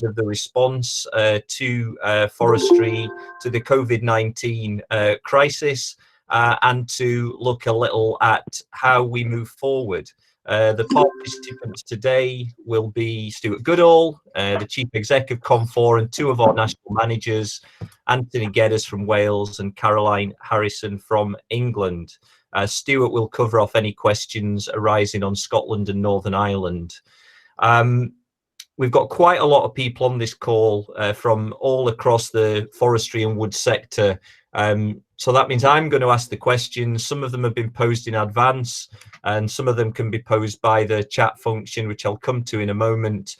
terms of the response to forestry, to the COVID-19 crisis, and to look a little at how we move forward. The participants today will be Stuart Goodall, the Chief Exec of Confor, and two of our national managers, Anthony Geddes from Wales and Caroline Harrison from England. Stuart will cover off any questions arising on Scotland and Northern Ireland. We've got quite a lot of people on this call from all across the forestry and wood sector. So that means I'm going to ask the questions. Some of them have been posed in advance, and some of them can be posed by the chat function, which I'll come to in a moment,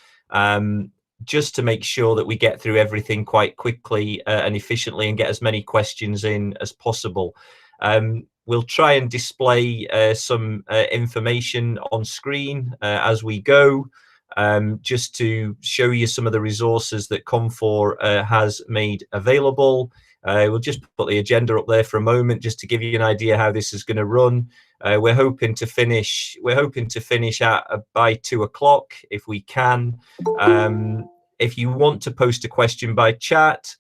just to make sure that we get through everything quite quickly and efficiently and get as many questions in as possible. We'll try and display some information on screen as we go, just to show you some of the resources that Confor has made available. We'll just put the agenda up there for a moment, just to give you an idea how this is going to run. We're hoping to finish at by 2 o'clock if we can. If you want to post a question by chat,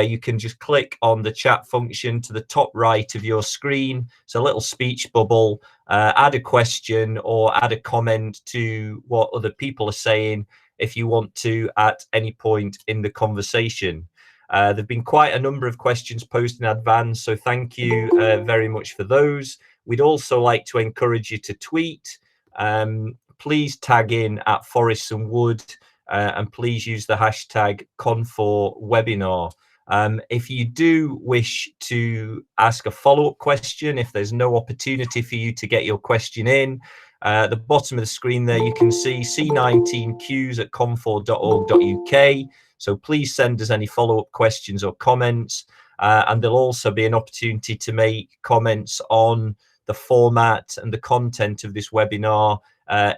you can just click on the chat function to the top right of your screen. It's a little speech bubble. Add a question or add a comment to what other people are saying if you want to at any point in the conversation. There have been quite a number of questions posed in advance, so thank you very much for those. We'd also like to encourage you to tweet. Please tag in at Forests and Wood, and please use the hashtag Confor webinar. If you do wish to ask a follow-up question, if there's no opportunity for you to get your question in, at the bottom of the screen there you can see c19qs@confor.org.uk. So please send us any follow-up questions or comments, and there'll also be an opportunity to make comments on the format and the content of this webinar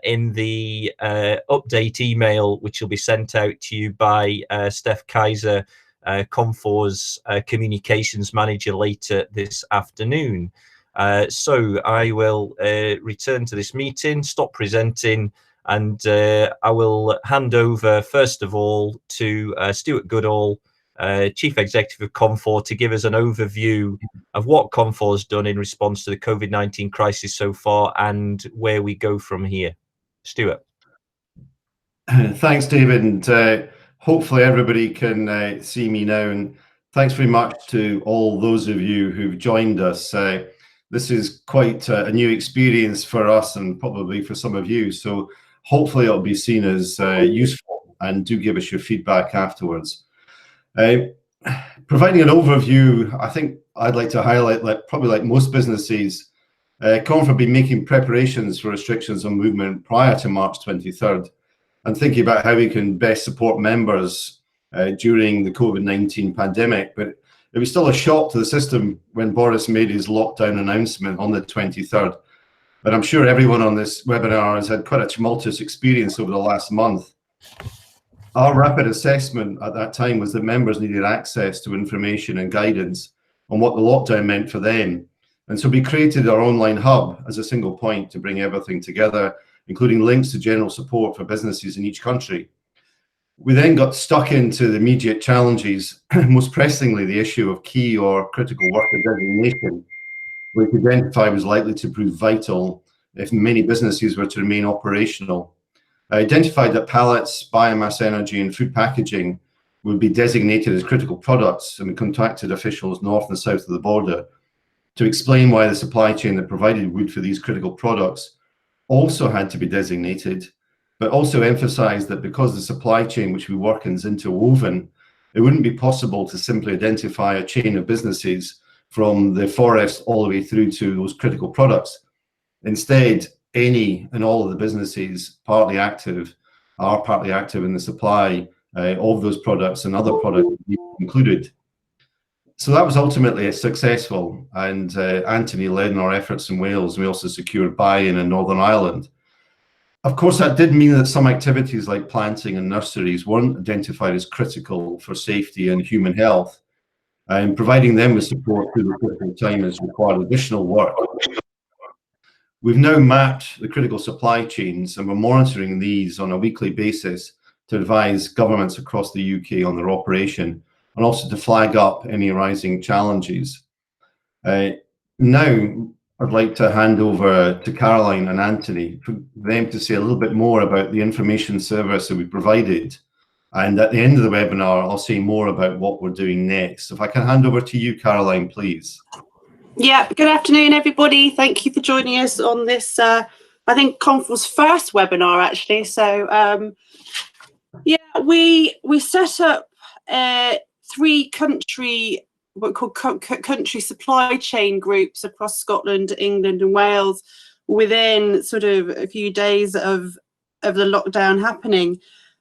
in the update email, which will be sent out to you by Steph Kaiser, Confor's communications manager, later this afternoon. So I will return to this meeting, stop presenting, and I will hand over first of all to Stuart Goodall, Chief Executive of Confor, to give us an overview of what Confor has done in response to the COVID-19 crisis so far and where we go from here. Stuart. Thanks, David, and hopefully everybody can see me now. And thanks very much to all those of you who've joined us. This is quite a new experience for us and probably for some of you. So hopefully it'll be seen as useful, and do give us your feedback afterwards. Providing an overview, I think I'd like to highlight, probably like most businesses, Confor have been making preparations for restrictions on movement prior to March 23rd, and thinking about how we can best support members during the COVID-19 pandemic. But it was still a shock to the system when Boris made his lockdown announcement on the 23rd. But I'm sure everyone on this webinar has had quite a tumultuous experience over the last month. Our rapid assessment at that time was that members needed access to information and guidance on what the lockdown meant for them. And so we created our online hub as a single point to bring everything together, including links to general support for businesses in each country. We then got stuck into the immediate challenges, most pressingly the issue of key or critical worker designation, which we identified was likely to prove vital if many businesses were to remain operational. I identified that pallets, biomass energy and food packaging would be designated as critical products, and we contacted officials north and south of the border to explain why the supply chain that provided wood for these critical products also had to be designated, but also emphasized that because the supply chain which we work in is interwoven, it wouldn't be possible to simply identify a chain of businesses from the forest all the way through to those critical products. Instead, any and all of the businesses partly active are partly active in the supply of those products, and other products included. So that was ultimately successful, and Anthony led in our efforts in Wales. We also secured buy-in Northern Ireland. Of course, that did mean that some activities like planting and nurseries weren't identified as critical for safety and human health, and providing them with support through the critical time has required additional work. We've now mapped the critical supply chains, and we're monitoring these on a weekly basis to advise governments across the UK on their operation, and also to flag up any arising challenges. Now, I'd like to hand over to Caroline and Anthony for them to say a little bit more about the information service that we provided. And at the end of the webinar, I'll say more about what we're doing next. If I can hand over to you, Caroline, please. Yeah, good afternoon, everybody. Thank you for joining us on this, I think, Confor's first webinar, actually. So, yeah, we set up 3 country, what we call country supply chain groups across Scotland, England and Wales within sort of a few days of the lockdown happening.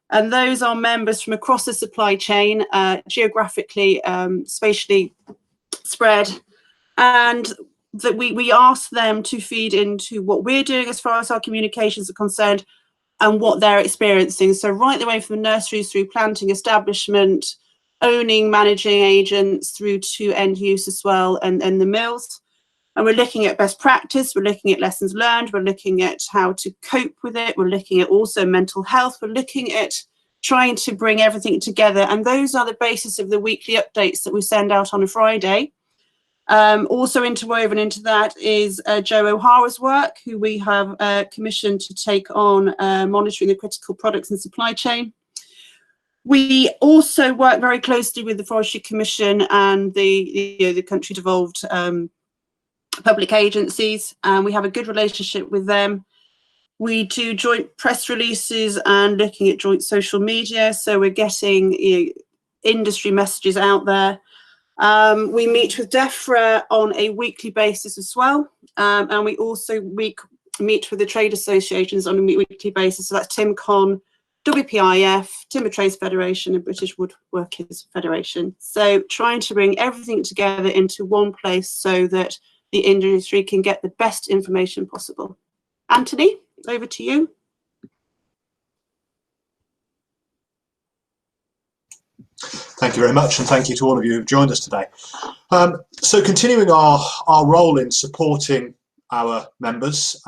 And those are members from across the supply chain, geographically, spatially spread. And that we ask them to feed into what we're doing as far as our communications are concerned and what they're experiencing. So right the way from the nurseries through planting establishment, owning, managing agents through to end use as well, and the mills. And we're looking at best practice, we're looking at lessons learned, we're looking at how to cope with it, we're looking at also mental health, we're looking at trying to bring everything together. And those are the basis of the weekly updates that we send out on a Friday. Also interwoven into that is Joe O'Hara's work, who we have commissioned to take on monitoring the critical products and supply chain. We also work very closely with the Forestry Commission and the country devolved public agencies, and we have a good relationship with them. We do joint press releases and looking at joint social media, so we're getting industry messages out there. We meet with DEFRA on a weekly basis as well, and we also meet with the trade associations on a weekly basis. So that's TimCon, WPIF, Timber Trades Federation and British Woodworkers Federation. So trying to bring everything together into one place so that the industry can get the best information possible. Anthony, over to you. Thank you very much, and thank you to all of you who've joined us today. So continuing our role in supporting our members,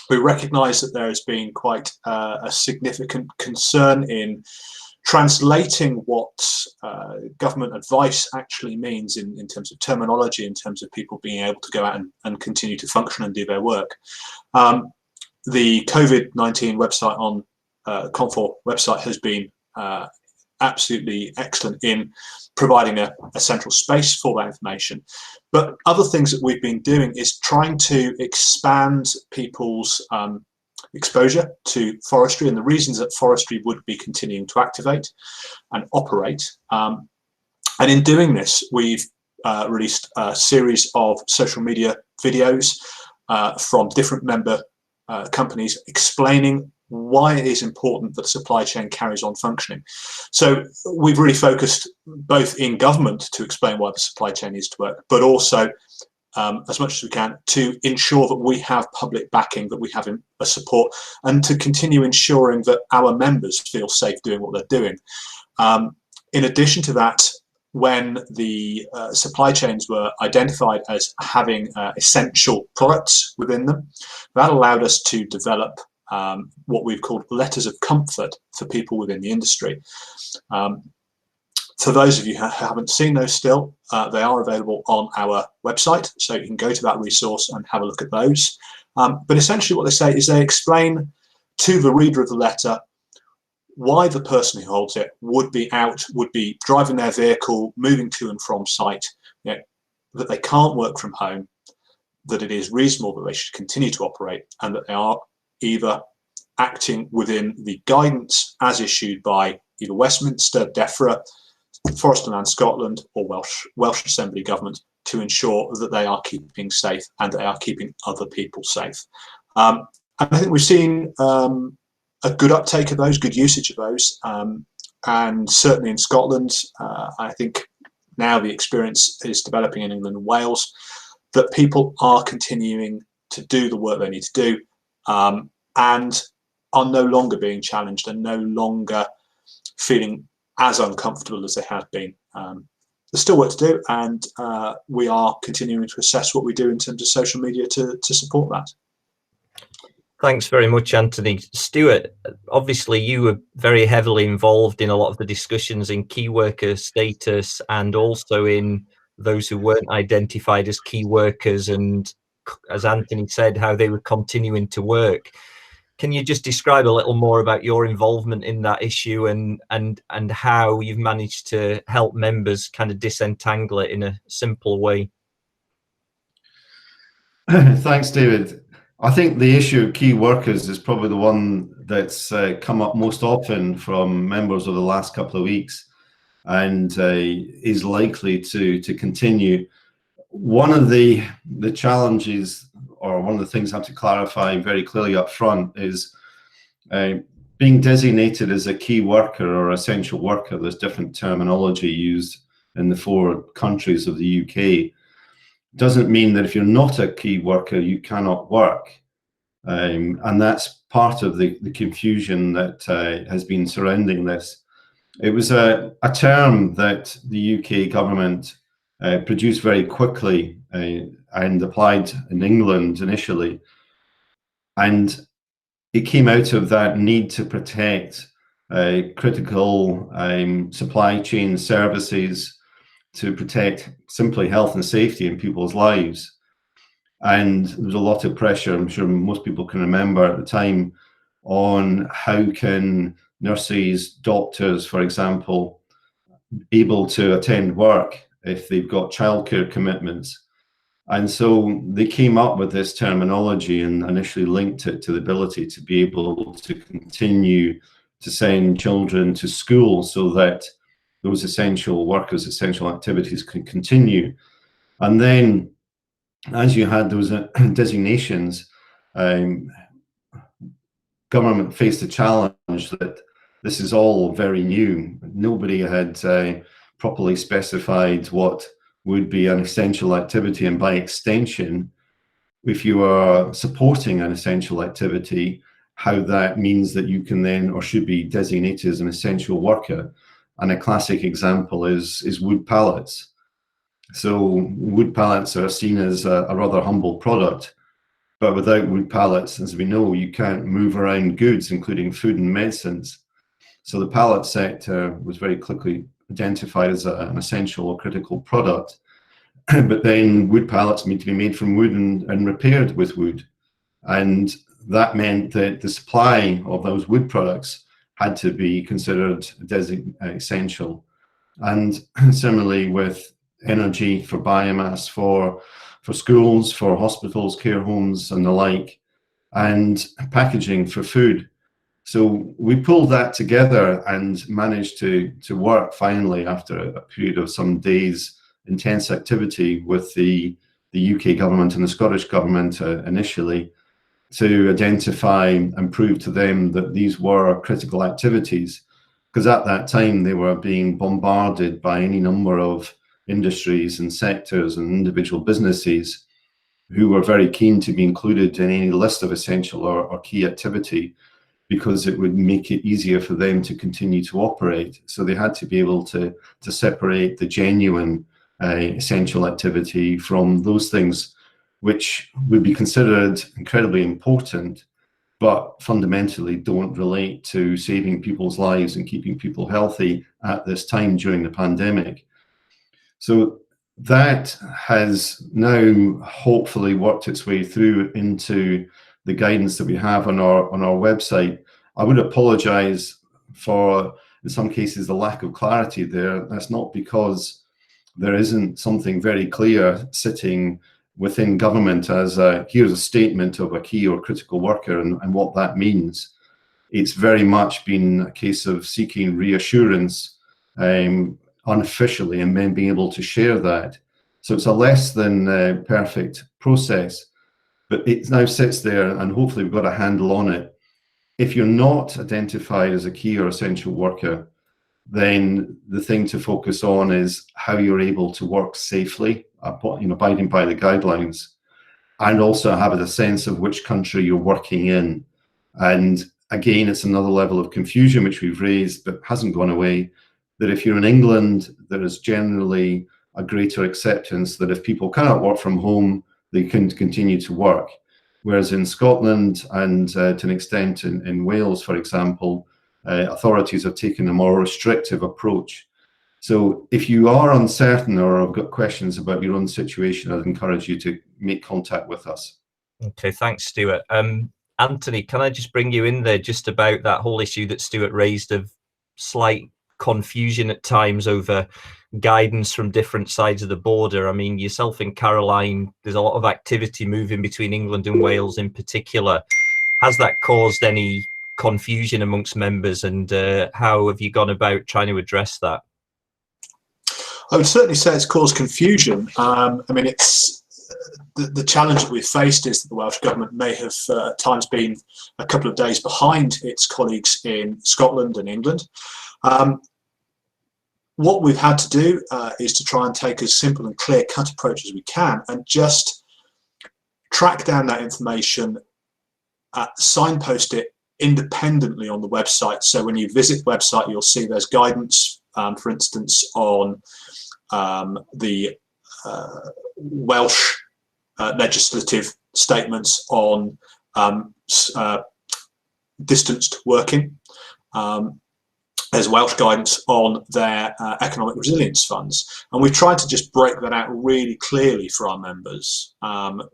we recognise that there has been quite a significant concern in translating what government advice actually means in terms of terminology, in terms of people being able to go out and continue to function and do their work. The COVID-19 website on Confor website has been absolutely excellent in providing a central space for that information. But other things that we've been doing is trying to expand people's exposure to forestry and the reasons that forestry would be continuing to activate and operate. And in doing this, we've released a series of social media videos from different member companies explaining why it is important that the supply chain carries on functioning. So we've really focused both in government to explain why the supply chain needs to work, but also as much as we can to ensure that we have public backing, that we have a support, and to continue ensuring that our members feel safe doing what they're doing. In addition to that, when the supply chains were identified as having essential products within them, that allowed us to develop what we've called letters of comfort for people within the industry. For those of you who haven't seen those still, they are available on our website, so you can go to that resource and have a look at those. But essentially what they say is they explain to the reader of the letter why the person who holds it would be driving their vehicle, moving to and from site, that they can't work from home, that it is reasonable that they should continue to operate, and that they are either acting within the guidance as issued by either Westminster, DEFRA, Forest and Land Scotland or Welsh Assembly Government to ensure that they are keeping safe and they are keeping other people safe. And I think we've seen a good uptake of those, good usage of those, and certainly in Scotland, I think now the experience is developing in England and Wales that people are continuing to do the work they need to do, and are no longer being challenged and no longer feeling as uncomfortable as they have been. There's still work to do, and we are continuing to assess what we do in terms of social media to support that. Thanks very much, Anthony. Stuart, obviously you were very heavily involved in a lot of the discussions in key worker status and also in those who weren't identified as key workers, and as Anthony said, how they were continuing to work. Can you just describe a little more about your involvement in that issue and how you've managed to help members kind of disentangle it in a simple way? Thanks, David. I think the issue of key workers is probably the one that's come up most often from members over the last couple of weeks, and is likely to continue. One of the challenges, or one of the things I have to clarify very clearly up front, is being designated as a key worker or essential worker. There's different terminology used in the 4 countries of the UK. Doesn't mean that if you're not a key worker, you cannot work. And that's part of the confusion that has been surrounding this. It was a term that the UK government produced very quickly and applied in England initially. And it came out of that need to protect critical supply chain services, to protect simply health and safety in people's lives. And there was a lot of pressure, I'm sure most people can remember at the time, on how can nurses, doctors, for example, able to attend work if they've got childcare commitments. And so they came up with this terminology and initially linked it to the ability to be able to continue to send children to school so that those essential workers, essential activities can continue. And then as you had those designations, government faced a challenge that this is all very new. Nobody had properly specified what would be an essential activity, and by extension, if you are supporting an essential activity, how that means that you can then or should be designated as an essential worker. And a classic example is wood pallets. So wood pallets are seen as a rather humble product, but without wood pallets, as we know, you can't move around goods, including food and medicines. So the pallet sector was very quickly identified as an essential or critical product. But then wood pallets need to be made from wood and repaired with wood. And that meant that the supply of those wood products had to be considered essential. And similarly with energy for biomass, for schools, for hospitals, care homes and the like, and packaging for food. So we pulled that together and managed to work finally, after a period of some days intense activity with the UK government and the Scottish government initially, to identify and prove to them that these were critical activities, because at that time they were being bombarded by any number of industries and sectors and individual businesses who were very keen to be included in any list of essential or key activity, because it would make it easier for them to continue to operate. So they had to be able to separate the genuine essential activity from those things which would be considered incredibly important, but fundamentally don't relate to saving people's lives and keeping people healthy at this time during the pandemic. So that has now hopefully worked its way through into the guidance that we have on our website. I would apologize for, in some cases, the lack of clarity there. That's not because there isn't something very clear sitting within government as here's a statement of a key or critical worker and what that means. It's very much been a case of seeking reassurance unofficially and then being able to share that. So it's a less than perfect process, but it now sits there and hopefully we've got a handle on it. If you're not identified as a key or essential worker, then the thing to focus on is how you're able to work safely, abiding by the guidelines, and also have a sense of which country you're working in. And again, it's another level of confusion which we've raised but hasn't gone away, that if you're in England, there is generally a greater acceptance that if people cannot work from home, they can continue to work. whereas in Scotland and to an extent in Wales, for example, authorities have taken a more restrictive approach. So if you are uncertain or have got questions about your own situation, I'd encourage you to make contact with us. Okay, thanks, Stuart. Anthony, can I just bring you in there just about that whole issue that Stuart raised of slight confusion at times over guidance from different sides of the border? I mean, yourself and Caroline, there's a lot of activity moving between England and Wales in particular. Has that caused any confusion amongst members, and how have you gone about trying to address that? I would certainly say it's caused confusion. I mean, it's the challenge that we've faced is that the Welsh Government may have at times been a couple of days behind its colleagues in Scotland and England. What we've had to do is to try and take as simple and clear-cut approach as we can and just track down that information, signpost it independently on the website. So when you visit the website, you'll see there's guidance, for instance, on the Welsh legislative statements on distanced working. There's Welsh guidance on their economic resilience funds, and we've tried to just break that out really clearly for our members,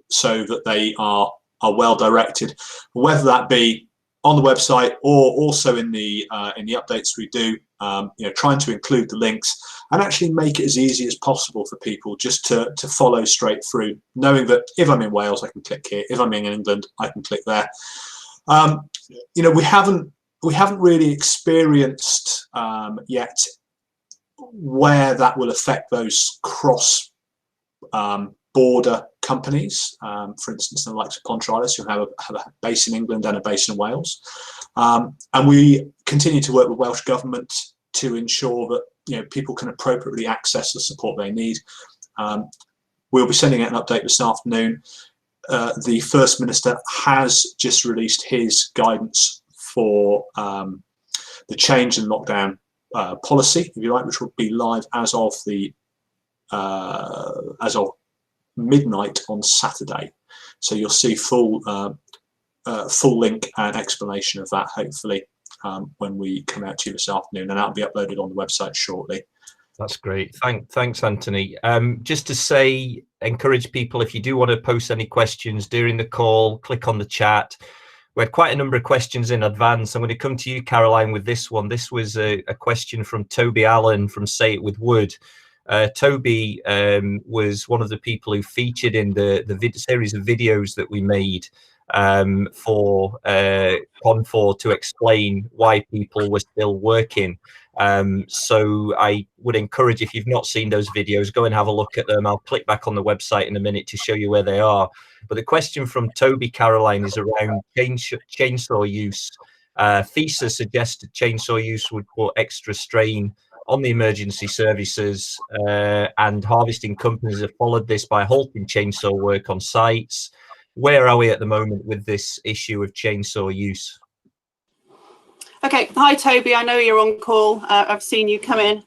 so that they are well directed, whether that be on the website or also in the updates we do. You know, trying to include the links and actually make it as easy as possible for people just to follow straight through, knowing that if I'm in Wales, I can click here. If I'm in England, I can click there. You know, we haven't really experienced yet where that will affect those cross border companies, for instance, the likes of Confor, who have a base in England and a base in Wales. And we continue to work with Welsh Government to ensure that, you know, people can appropriately access the support they need. We'll be sending out an update this afternoon. The First Minister has just released his guidance for the change in lockdown policy, if you like, which will be live as of midnight on Saturday. So you'll see full link and explanation of that, hopefully, when we come out to you this afternoon, and that'll be uploaded on the website shortly. That's great. Thanks, Anthony. Just to say, encourage people, if you do want to post any questions during the call, click on the chat. We had quite a number of questions in advance. I'm going to come to you, Caroline, with this one. This was a question from Toby Allen from Say It With Wood. Toby was one of the people who featured in the series of videos that we made for Confor to explain why people were still working. So I would encourage, if you've not seen those videos, go and have a look at them. I'll click back on the website in a minute to show you where they are. But the question from Toby, Caroline, is around chainsaw use. FISA suggested chainsaw use would put extra strain on the emergency services, and harvesting companies have followed this by halting chainsaw work on sites. Where are we at the moment with this issue of chainsaw use? Okay, hi Toby, I know you're on call. I've seen you come in.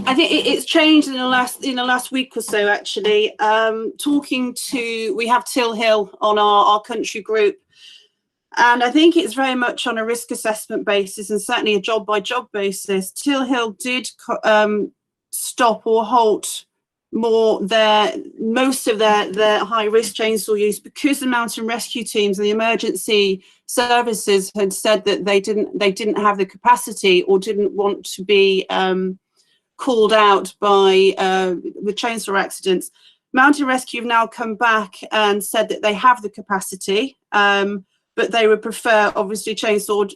I think it's changed in the last week or so, actually. We have Till Hill on our country group, and I think it's very much on a risk assessment basis and certainly a job by job basis. Till Hill did stop or halt most of their high risk chainsaw use because the mountain rescue teams and the emergency services had said that they didn't have the capacity or didn't want to be called out by with chainsaw accidents. Mountain Rescue have now come back and said that they have the capacity, but they would prefer, obviously, chainsaw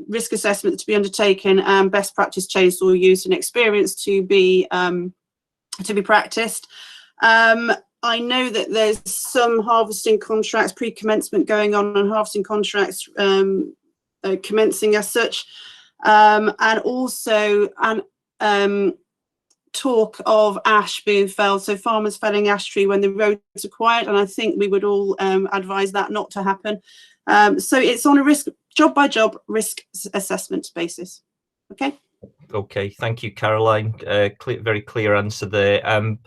risk assessment to be undertaken and best practice chainsaw use and experience to be practiced. I know that there's some harvesting contracts, pre-commencement going on harvesting contracts commencing as such, and also talk of ash being felled, so farmers felling ash tree when the roads are quiet, and I think we would all advise that not to happen. So it's on a job by job risk assessment basis. Okay. Okay, thank you, Caroline. Very clear answer there.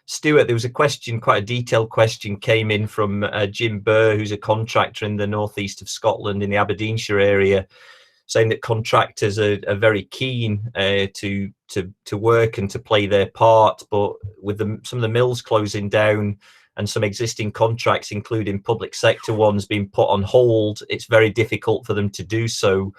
Stuart, there was a question, quite a detailed question, came in from Jim Burr, who's a contractor in the northeast of Scotland in the Aberdeenshire area, saying that contractors are very keen to work and to play their part, but with some of the mills closing down and some existing contracts, including public sector ones, being put on hold, it's very difficult for them to do so.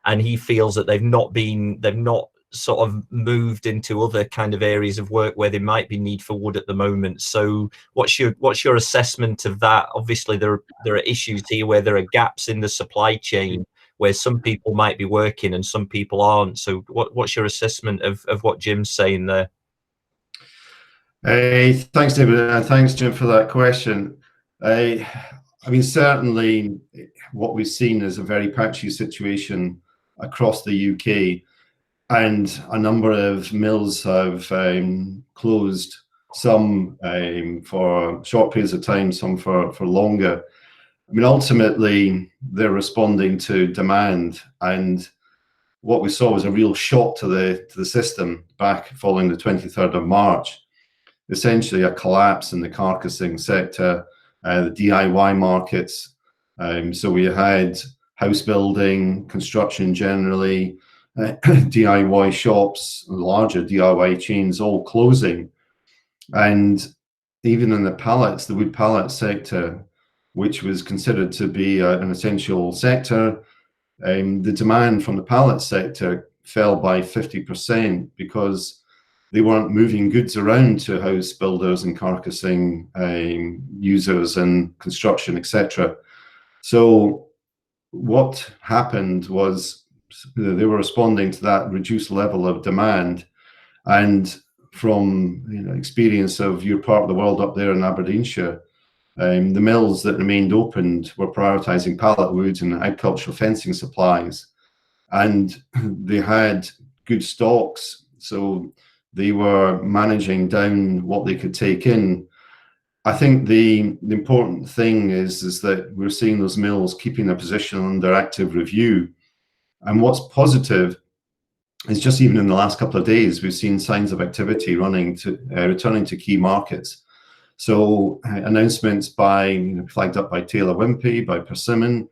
And he feels that they've not sort of moved into other kind of areas of work where there might be need for wood at the moment. So what's your assessment of that? Obviously there are issues here where there are gaps in the supply chain where some people might be working and some people aren't. So what's your assessment of what Jim's saying there? Thanks, David, and thanks, Jim, for that question. I mean, certainly what we've seen is a very patchy situation across the UK, and a number of mills have closed, some for short periods of time, some for longer. I mean, ultimately, they're responding to demand, and what we saw was a real shock to the system back following the 23rd of March. Essentially, a collapse in the carcassing sector, the DIY markets. So we had house building, construction generally, DIY shops, larger DIY chains all closing. And even in the pallets, the wood pallet sector, which was considered to be an essential sector, the demand from the pallet sector fell by 50% because they weren't moving goods around to house builders and carcassing users and construction, etc. So what happened was they were responding to that reduced level of demand. And from experience of your part of the world up there in Aberdeenshire, the mills that remained opened were prioritising pallet wood and agricultural fencing supplies, and they had good stocks, so they were managing down what they could take in. I think the important thing is that we're seeing those mills keeping their position under active review. And what's positive is just even in the last couple of days, we've seen signs of activity returning to key markets. So announcements flagged up by Taylor Wimpey, by Persimmon,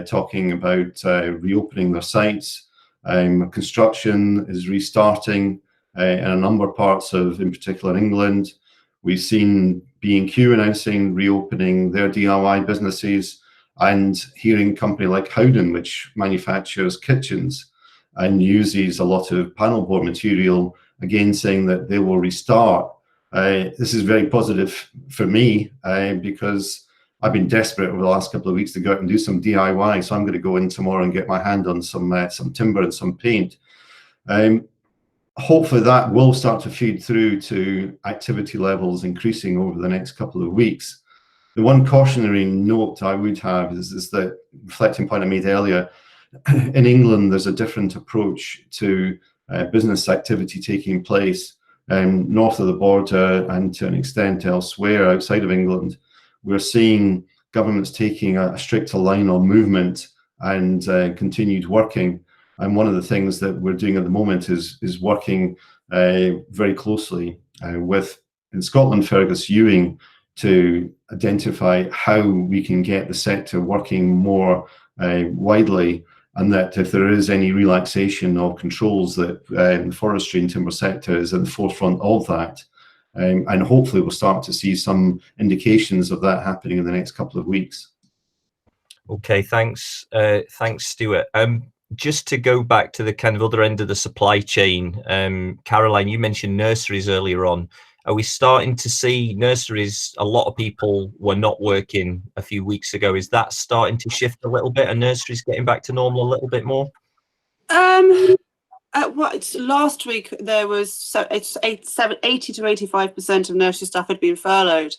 talking about reopening their sites. Construction is restarting in a number of parts of, in particular, England. We've seen B&Q announcing reopening their DIY businesses, and hearing a company like Howden, which manufactures kitchens and uses a lot of panel board material, again saying that they will restart. This is very positive for me because I've been desperate over the last couple of weeks to go out and do some DIY. So I'm going to go in tomorrow and get my hand on some timber and some paint. Hopefully that will start to feed through to activity levels increasing over the next couple of weeks. The one cautionary note I would have is that, reflecting point I made earlier, in England there's a different approach to business activity taking place north of the border and to an extent elsewhere outside of England. We're seeing governments taking a stricter line on movement and continued working. And one of the things that we're doing at the moment is working very closely with, in Scotland, Fergus Ewing, to identify how we can get the sector working more widely, and that if there is any relaxation of controls, that the forestry and timber sector is at the forefront of that. And hopefully we'll start to see some indications of that happening in the next couple of weeks. Okay, thanks, Stuart. Just to go back to the kind of other end of the supply chain, Caroline, you mentioned nurseries earlier on. Are we starting to see nurseries? A lot of people were not working a few weeks ago. Is that starting to shift a little bit? Are nurseries getting back to normal a little bit more? Last week there was 80 to 85% of nursery staff had been furloughed.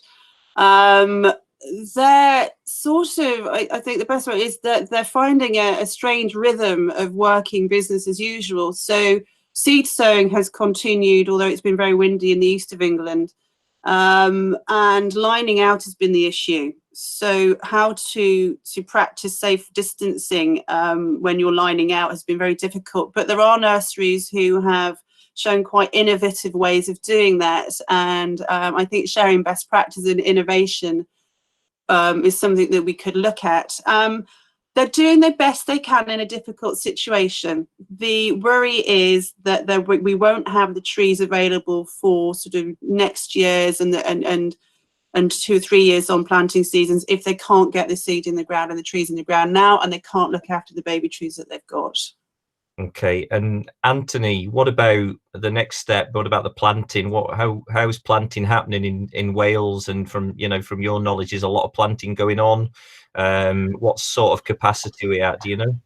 They're sort of, I think the best way is that they're finding a strange rhythm of working business as usual. So seed sowing has continued, although it's been very windy in the east of England, and lining out has been the issue. So how to practice safe distancing when you're lining out has been very difficult. But there are nurseries who have shown quite innovative ways of doing that. And I think sharing best practice and innovation is something that we could look at. They're doing the best they can in a difficult situation. The worry is that we won't have the trees available for sort of next year's and 2 or 3 years on planting seasons if they can't get the seed in the ground and the trees in the ground now, and they can't look after the baby trees that they've got. Okay, and Anthony, what about the next step? What about the planting? How's planting happening in Wales? And from from your knowledge, is a lot of planting going on? What sort of capacity are we at? Do you know?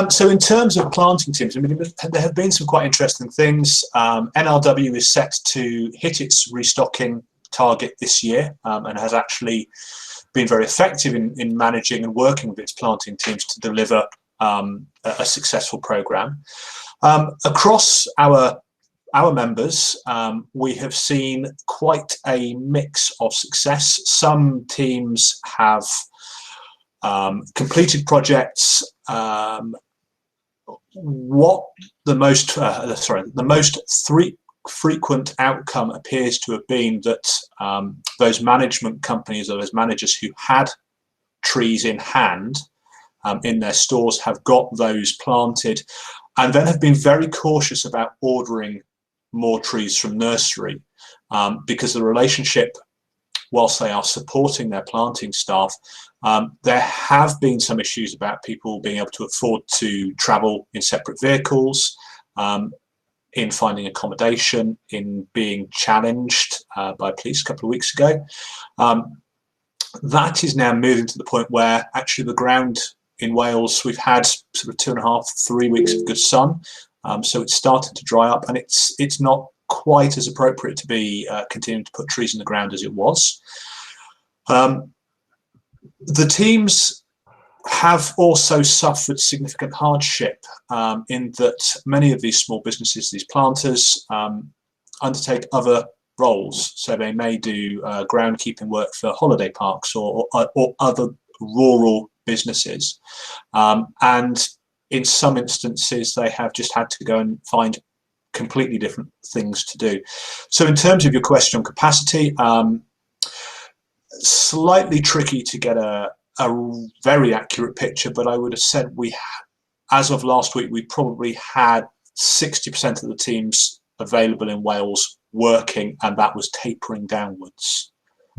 So in terms of planting teams, I mean, there have been some quite interesting things. NRW is set to hit its restocking target this year, and has actually been very effective in managing and working with its planting teams to deliver a successful program. Across our members, we have seen quite a mix of success. Some teams have completed projects. The most frequent outcome appears to have been that those management companies, or those managers who had trees in hand in their stores, have got those planted, and then have been very cautious about ordering more trees from nursery, because the relationship, whilst they are supporting their planting staff, there have been some issues about people being able to afford to travel in separate vehicles, in finding accommodation, in being challenged by police a couple of weeks ago. That is now moving to the point where actually the ground in Wales, we've had sort of 2.5 to 3 weeks of good sun, so it's starting to dry up, and it's not quite as appropriate to be continuing to put trees in the ground as it was. The teams have also suffered significant hardship in that many of these small businesses, these planters, undertake other roles. So they may do groundkeeping work for holiday parks or other rural businesses, and in some instances they have just had to go and find completely different things to do. So in terms of your question on capacity, slightly tricky to get a very accurate picture, but I would have said as of last week, we probably had 60% of the teams available in Wales working, and that was tapering downwards.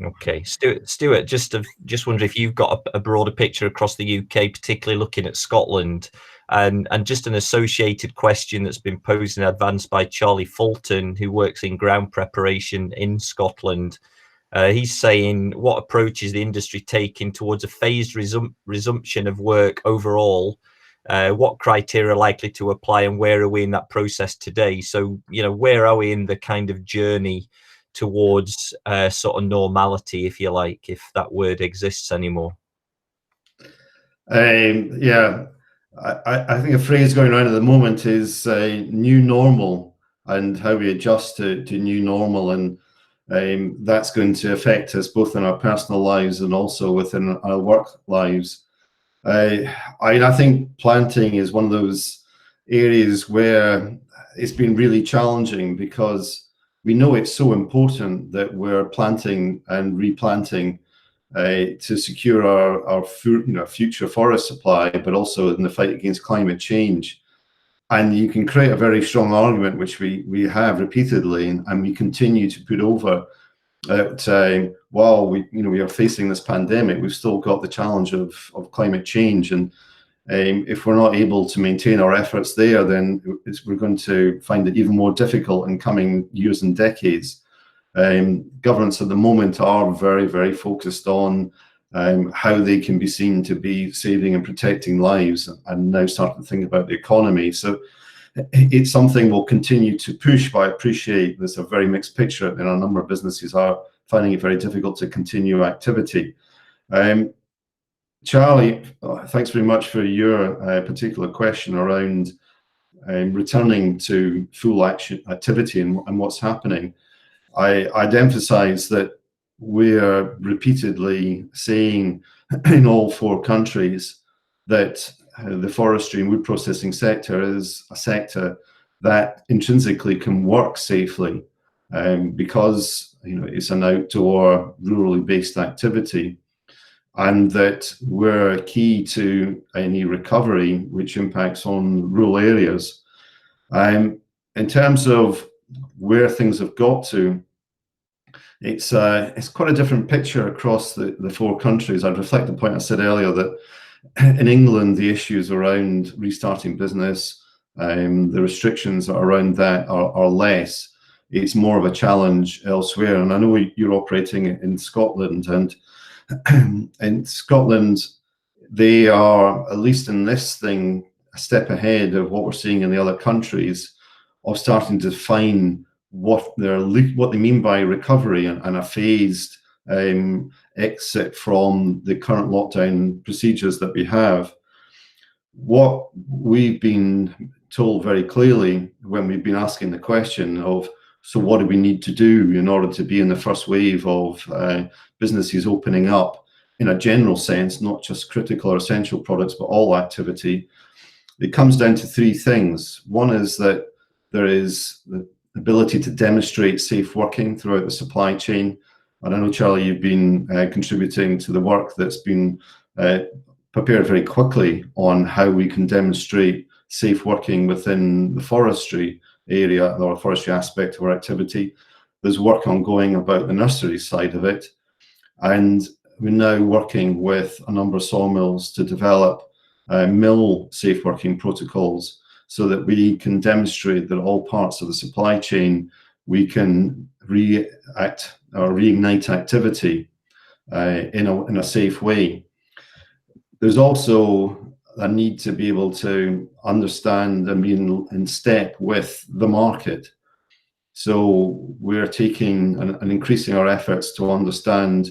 Okay, Stuart, just wonder if you've got a broader picture across the UK, particularly looking at Scotland, and just an associated question that's been posed in advance by Charlie Fulton, who works in ground preparation in Scotland. He's saying, what approach is the industry taking towards a phased resumption of work overall? What criteria are likely to apply, and where are we in that process today? So, where are we in the kind of journey towards sort of normality, if you like, if that word exists anymore? Yeah, I think a phrase going around at the moment is new normal, and how we adjust to new normal, and that's going to affect us both in our personal lives and also within our work lives. I think planting is one of those areas where it's been really challenging, because we know it's so important that we're planting and replanting to secure our future forest supply, but also in the fight against climate change. And you can create a very strong argument, which we have repeatedly, and we continue to put over, that while we are facing this pandemic, we've still got the challenge of climate change, and if we're not able to maintain our efforts there, then we're going to find it even more difficult in coming years and decades. Governments at the moment are very, very focused on how they can be seen to be saving and protecting lives, and now starting to think about the economy. So it's something we'll continue to push, but I appreciate there's a very mixed picture, and a number of businesses are finding it very difficult to continue activity. Charlie, thanks very much for your particular question around returning to full activity and what's happening. I'd emphasize that we're repeatedly saying in all 4 countries that the forestry and wood processing sector is a sector that intrinsically can work safely, because it's an outdoor, rurally based activity, and that we're key to any recovery which impacts on rural areas. In terms of where things have got to, it's quite a different picture across the 4 countries. I'd reflect the point I said earlier that in England, the issues around restarting business, the restrictions around that are less. It's more of a challenge elsewhere. And I know you're operating in Scotland, and in Scotland, they are, at least in this thing, a step ahead of what we're seeing in the other countries, of starting to define what they mean by recovery and a phased exit from the current lockdown procedures that we have. What we've been told very clearly when we've been asking the question of, so what do we need to do in order to be in the first wave of businesses opening up in a general sense, not just critical or essential products, but all activity? It comes down to 3 things. One is that there is the ability to demonstrate safe working throughout the supply chain. And I know, Charlie, you've been contributing to the work that's been prepared very quickly on how we can demonstrate safe working within the forestry area or forestry aspect of our activity. There's work ongoing about the nursery side of it. And we're now working with a number of sawmills to develop mill safe working protocols, so that we can demonstrate that all parts of the supply chain, we can react or reignite activity in a safe way. There's also a need to be able to understand and be in step with the market. So we're taking and increasing our efforts to understand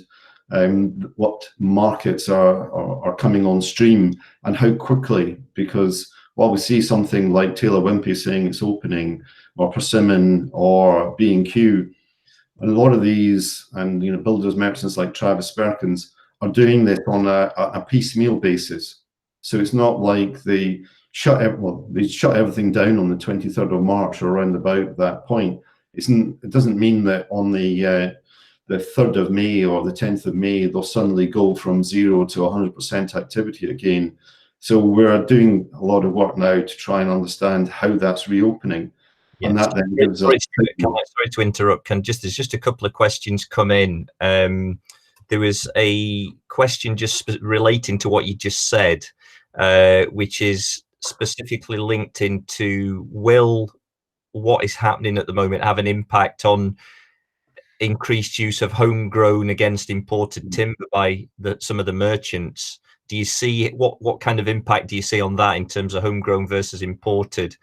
what markets are coming on stream and how quickly, because while we see something like Taylor Wimpey saying it's opening, or Persimmon or B&Q, and a lot of these, and builders merchants like Travis Perkins are doing this on a piecemeal basis. So it's not like they shut everything down on the 23rd of March or around about that point. It doesn't mean that on the 3rd of May or the 10th of May they'll suddenly go from 0 to 100% activity again. So we're doing a lot of work now to try and understand how that's reopening. Yes. And that then gives us... Sorry to interrupt. There's just a couple of questions come in. There was a question just relating to what you just said, which is specifically linked into, will what is happening at the moment have an impact on increased use of homegrown against imported timber by some of the merchants? Do you see what kind of impact do you see on that in terms of homegrown versus imported?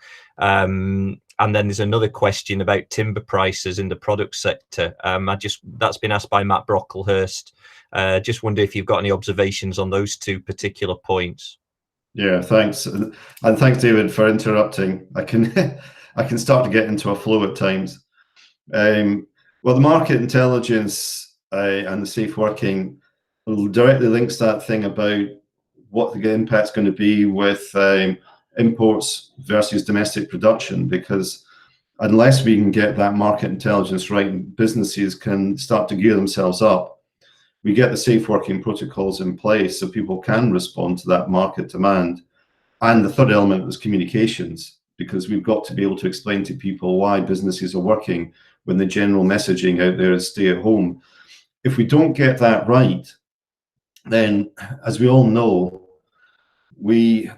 And then there's another question about timber prices in the product sector. That's been asked by Matt Brocklehurst. Just wonder if you've got any observations on those 2 particular points. Yeah, thanks, and thanks, David, for interrupting. I can start to get into a flow at times. Well, the market intelligence and the safe working directly links that thing about what the impact's going to be with imports versus domestic production, because unless we can get that market intelligence right and businesses can start to gear themselves up, we get the safe working protocols in place so people can respond to that market demand. And the third element was communications, because we've got to be able to explain to people why businesses are working when the general messaging out there is stay at home. If we don't get that right, then, as we all know, the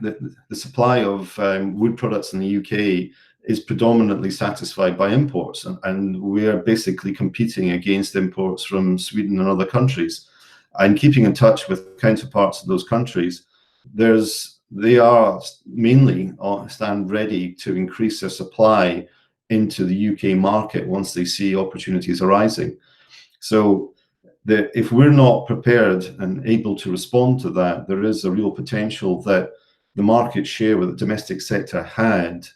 supply of wood products in the UK is predominantly satisfied by imports, and we are basically competing against imports from Sweden and other countries. And keeping in touch with counterparts of those countries, they are mainly stand ready to increase their supply into the UK market once they see opportunities arising. So if we're not prepared and able to respond to that, there is a real potential that the market share that the domestic sector had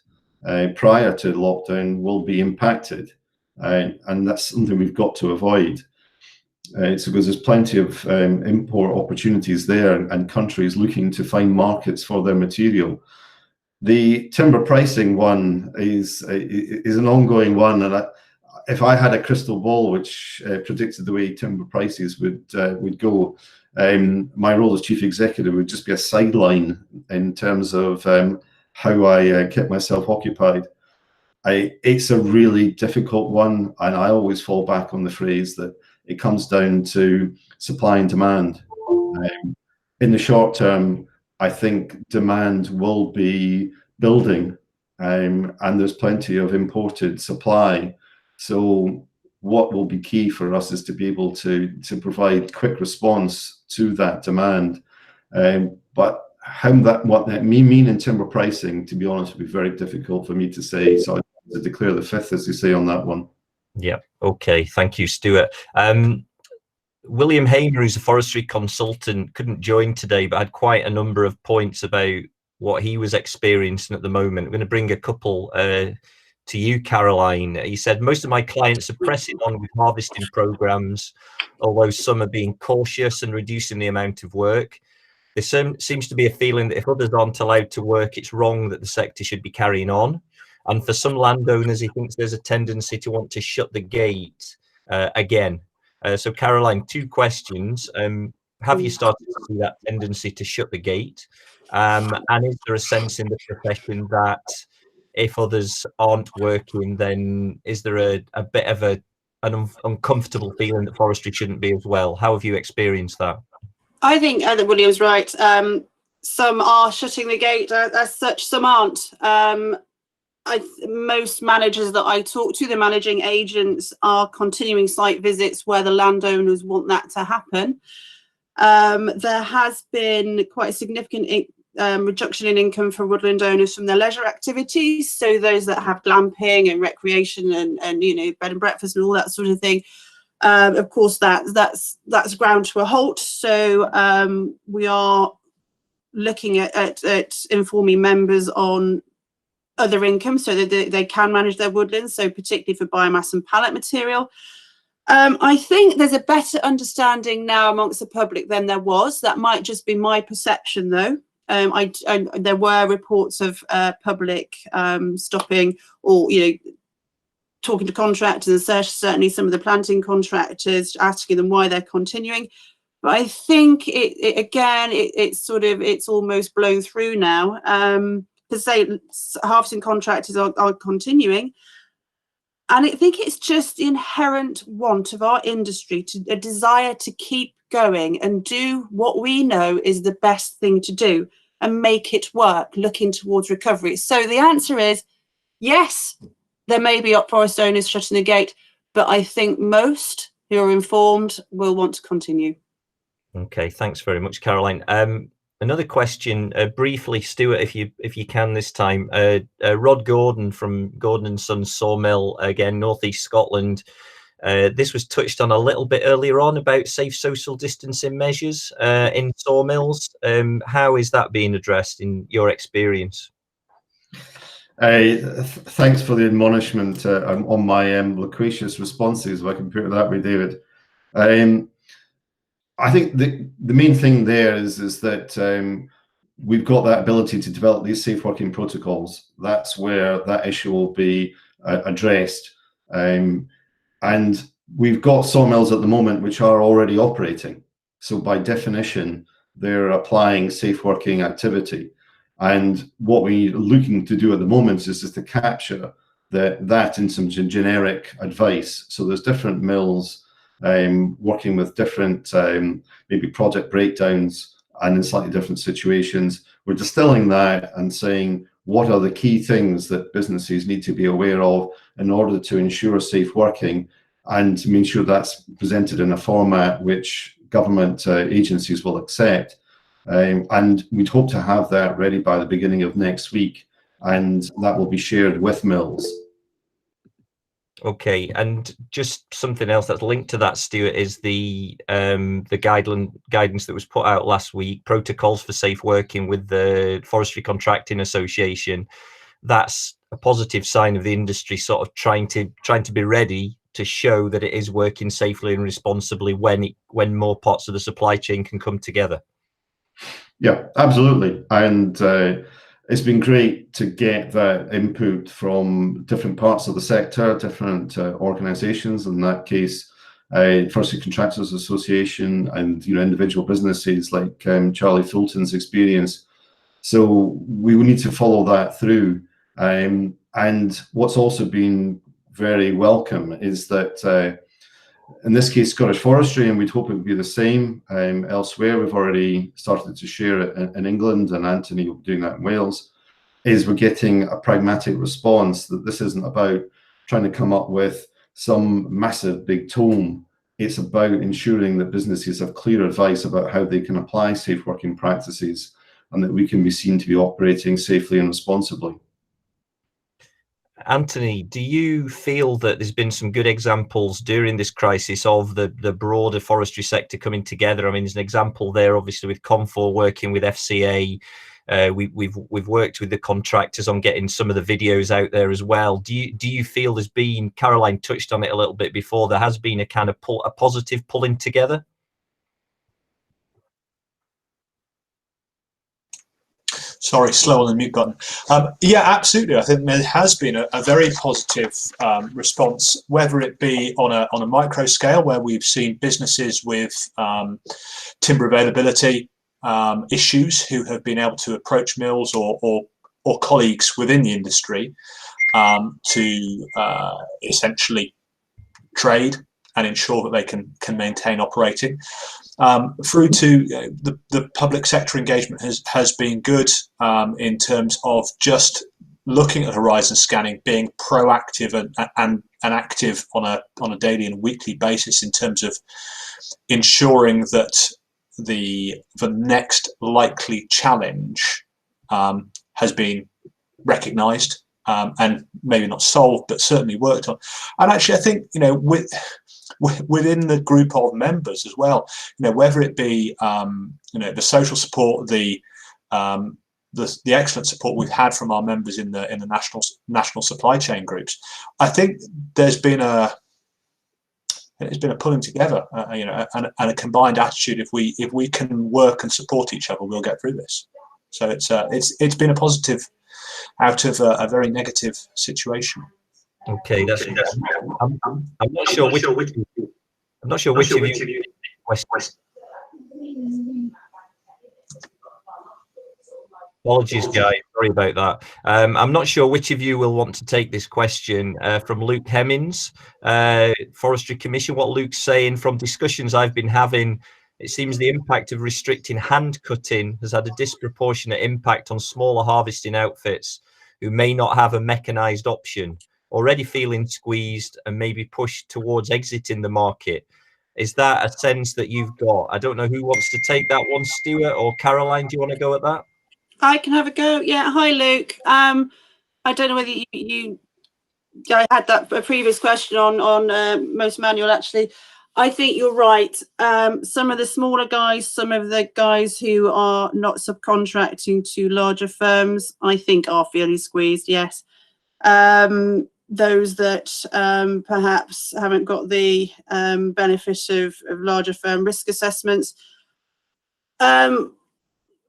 prior to lockdown will be impacted, and that's something we've got to avoid. It's because there's plenty of import opportunities there, and countries looking to find markets for their material. The timber pricing one is an ongoing one, and if I had a crystal ball which predicted the way timber prices would go, my role as chief executive would just be a sideline in terms of how I kept myself occupied. It's a really difficult one, and I always fall back on the phrase that it comes down to supply and demand. In the short term, I think demand will be building, and there's plenty of imported supply. So what will be key for us is to be able to provide quick response to that demand. But what that mean in timber pricing, to be honest, would be very difficult for me to say. So I declare the fifth, as you say, on that one. Yeah. Okay. Thank you, Stuart. William Hamer, who's a forestry consultant, couldn't join today, but had quite a number of points about what he was experiencing at the moment. I'm going to bring a couple to you, Caroline. He said, most of my clients are pressing on with harvesting programs, although some are being cautious and reducing the amount of work. There seems to be a feeling that if others aren't allowed to work, it's wrong that the sector should be carrying on. And for some landowners, he thinks there's a tendency to want to shut the gate again. So Caroline, two questions. Have you started to see that tendency to shut the gate? And is there a sense in the profession that if others aren't working, then is there a bit of an uncomfortable feeling that forestry shouldn't be as well? How have you experienced that? I think that William's right. Some are shutting the gate as such, some aren't. Most managers that I talk to, the managing agents, are continuing site visits where the landowners want that to happen. There has been quite a significant reduction in income for woodland owners from their leisure activities. So those that have glamping and recreation and bed and breakfast and all that sort of thing. Of course, that's ground to a halt. So we are looking at informing members on other income so that they can manage their woodlands, so particularly for biomass and pallet material. I think there's a better understanding now amongst the public than there was. That might just be my perception, though. There were reports of public stopping or talking to contractors, and certainly some of the planting contractors, asking them why they're continuing. But I think it's almost blown through now. To say harvesting contractors are continuing, and I think it's just the inherent want of our industry, a desire to keep going and do what we know is the best thing to do and make it work, looking towards recovery. So the answer is yes, there may be forest owners shutting the gate, but I think most who are informed will want to continue. Okay, thanks very much, Caroline. Another question, briefly, Stuart, if you can this time. Rod Gordon from Gordon & Sons Sawmill, again, Northeast Scotland. This was touched on a little bit earlier on about safe social distancing measures in sawmills. How is that being addressed in your experience? Thanks for the admonishment on my loquacious responses, if I can put it that way, David. I think the main thing there is that we've got that ability to develop these safe working protocols. That's where that issue will be addressed. And we've got sawmills at the moment which are already operating. So by definition, they're applying safe working activity. And what we're looking to do at the moment is just to capture that in some generic advice. So there's different mills working with different maybe project breakdowns and in slightly different situations. We're distilling that and saying what are the key things that businesses need to be aware of in order to ensure safe working, and to make sure that's presented in a format which government agencies will accept. And we'd hope to have that ready by the beginning of next week, and that will be shared with mills. Okay, and just something else that's linked to that, Stuart, is the guidance that was put out last week, protocols for safe working with the Forestry Contracting Association. That's a positive sign of the industry sort of trying to be ready to show that it is working safely and responsibly when more parts of the supply chain can come together. Yeah, absolutely. And it's been great to get that input from different parts of the sector, different organisations. In that case, Forestry Contractors Association, and individual businesses like Charlie Fulton's experience. So we will need to follow that through. And what's also been very welcome is that in this case, Scottish Forestry, and we'd hope it would be the same elsewhere. We've already started to share it in England, and Anthony will be doing that in Wales. Is we're getting a pragmatic response that this isn't about trying to come up with some massive big tome. It's about ensuring that businesses have clear advice about how they can apply safe working practices, and that we can be seen to be operating safely and responsibly. Anthony, do you feel that there's been some good examples during this crisis of the broader forestry sector coming together? I mean, there's an example there, obviously, with Confor working with FCA. We've worked with the contractors on getting some of the videos out there as well. Do you feel there's been, Caroline touched on it a little bit before, there has been a kind of a positive pulling together? Sorry, slow on the mute button. Yeah, absolutely. I think there has been a very positive response, whether it be on a micro scale, where we've seen businesses with timber availability issues who have been able to approach mills or colleagues within the industry to essentially trade and ensure that they can maintain operating. Through to the public sector engagement has been good in terms of just looking at horizon scanning, being proactive and active on a daily and weekly basis in terms of ensuring that the next likely challenge has been recognised and maybe not solved, but certainly worked on. And actually, I think within the group of members as well, whether it be the social support, the excellent support we've had from our members in the national supply chain groups, I think there's been a pulling together, and a combined attitude. If we can work and support each other, we'll get through this. So it's been a positive out of a very negative situation. Okay, that's. I'm not sure which. I'm not sure which of you. Apologies, guys. Sorry about that. I'm not sure which of you will want to take this question from Luke Hemmings, Forestry Commission. What Luke's saying, from discussions I've been having, it seems the impact of restricting hand cutting has had a disproportionate impact on smaller harvesting outfits who may not have a mechanised option, already feeling squeezed and maybe pushed towards exiting the market. Is that a sense that you've got? I don't know who wants to take that one, Stuart or Caroline. Do you want to go at that? I can have a go. Yeah. Hi, Luke. I don't know whether I had that a previous question on most manual. Actually, I think you're right. Some of the smaller guys, some of the guys who are not subcontracting to larger firms, I think are feeling squeezed. Yes. Those that perhaps haven't got the benefit of larger firm risk assessments,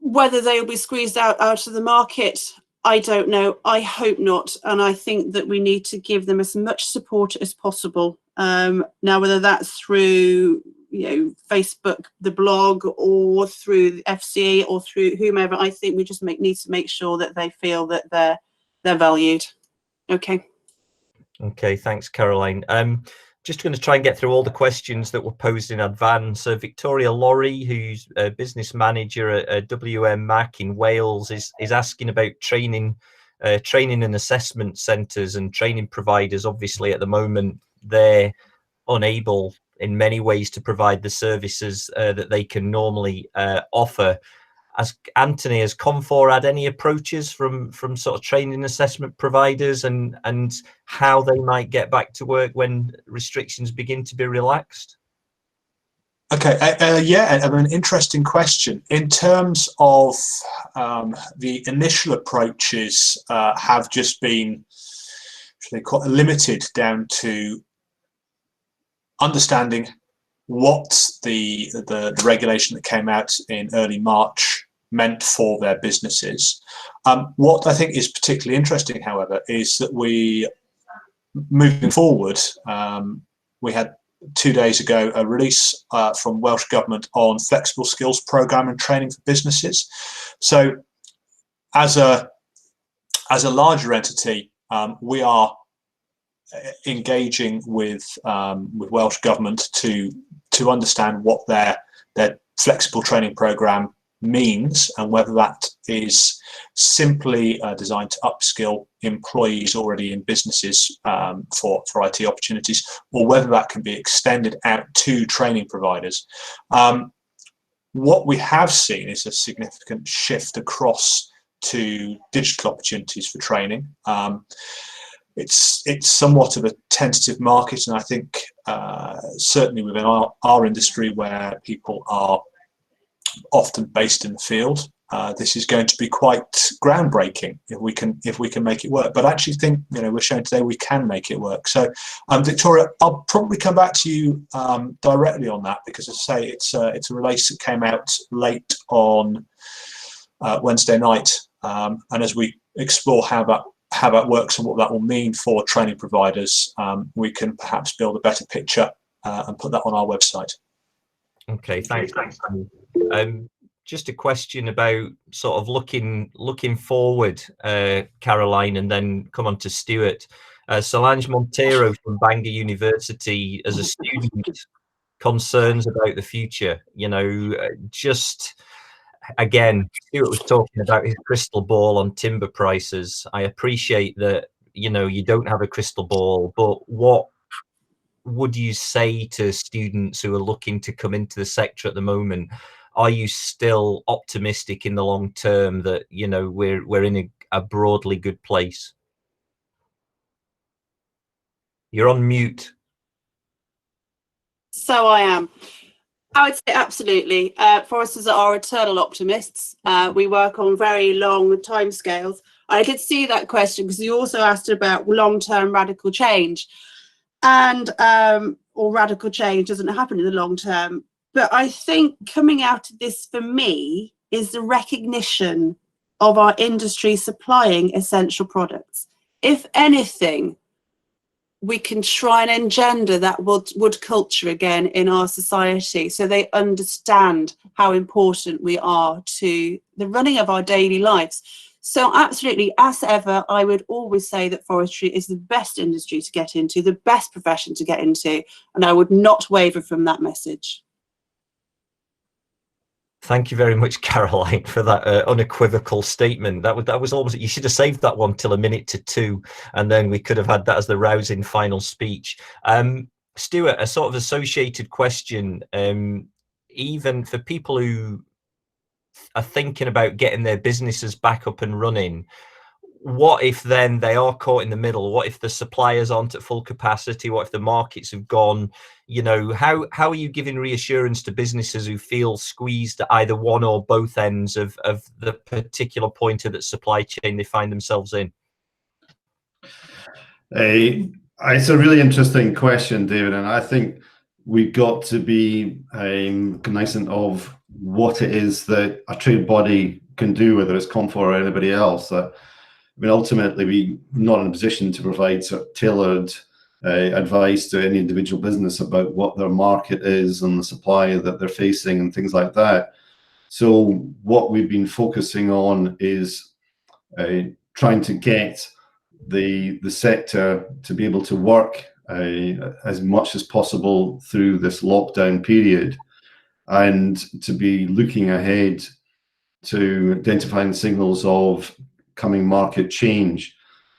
whether they will be squeezed out of the market, I don't know. I hope not. And I think that we need to give them as much support as possible. Now, whether that's through Facebook, the blog, or through the FCA, or through whomever, I think we just need to make sure that they feel that they're valued. Okay. Okay, thanks, Caroline. Just going to try and get through all the questions that were posed in advance. Victoria Laurie, who's a business manager at WMAC in Wales, is asking about training and assessment centres and training providers. Obviously, at the moment, they're unable in many ways to provide the services that they can normally offer. As Anthony, has Confor had any approaches from sort of training assessment providers and how they might get back to work when restrictions begin to be relaxed? Okay, yeah, I mean, interesting question. In terms of the initial approaches have just been quite limited down to understanding what the regulation that came out in early March meant for their businesses. What I think is particularly interesting, however, is that moving forward, we had 2 days ago a release from Welsh Government on flexible skills programme and training for businesses. So as a larger entity, we are engaging with Welsh Government to understand what their flexible training programme means, and whether that is simply designed to upskill employees already in businesses for IT opportunities, or whether that can be extended out to training providers. What we have seen is a significant shift across to digital opportunities for training. It's somewhat of a tentative market, and I think certainly within our industry, where people are often based in the field, this is going to be quite groundbreaking if we can make it work. But I actually think, we're showing today we can make it work. So Victoria, I'll probably come back to you directly on that, because as I say, it's a release that came out late on Wednesday night, and as we explore how that works and what that will mean for training providers, we can perhaps build a better picture and put that on our website. Okay, thanks. Just a question about sort of looking forward, Caroline, and then come on to Stuart. Solange Montero from Bangor University, as a student, concerns about the future. Just again, Stuart was talking about his crystal ball on timber prices. I appreciate that, you don't have a crystal ball, but what would you say to students who are looking to come into the sector at the moment? Are you still optimistic in the long term that, we're in a broadly good place? You're on mute. So I am. I would say absolutely. Foresters are eternal optimists. We work on very long timescales. I did see that question because you also asked about long-term radical change, and or radical change doesn't happen in the long term. But I think coming out of this for me is the recognition of our industry supplying essential products. If anything, we can try and engender that wood culture again in our society, so they understand how important we are to the running of our daily lives. So absolutely, as ever, I would always say that forestry is the best industry to get into, the best profession to get into, and I would not waver from that message. Thank you very much, Caroline, for that unequivocal statement. That was almost, you should have saved that one till 1:02, and then we could have had that as the rousing final speech. Stuart, a sort of associated question, even for people who are thinking about getting their businesses back up and running, what if then they are caught in the middle? What if the suppliers aren't at full capacity? What if the markets have gone? How are you giving reassurance to businesses who feel squeezed at either one or both ends of the particular point of that supply chain they find themselves in? It's a really interesting question, David, and I think we've got to be cognizant of what it is that a trade body can do, whether it's Confor or anybody else. Ultimately, we're not in a position to provide sort of tailored advice to any individual business about what their market is and the supply that they're facing and things like that. So what we've been focusing on is trying to get the sector to be able to work as much as possible through this lockdown period, and to be looking ahead to identifying signals of coming market change.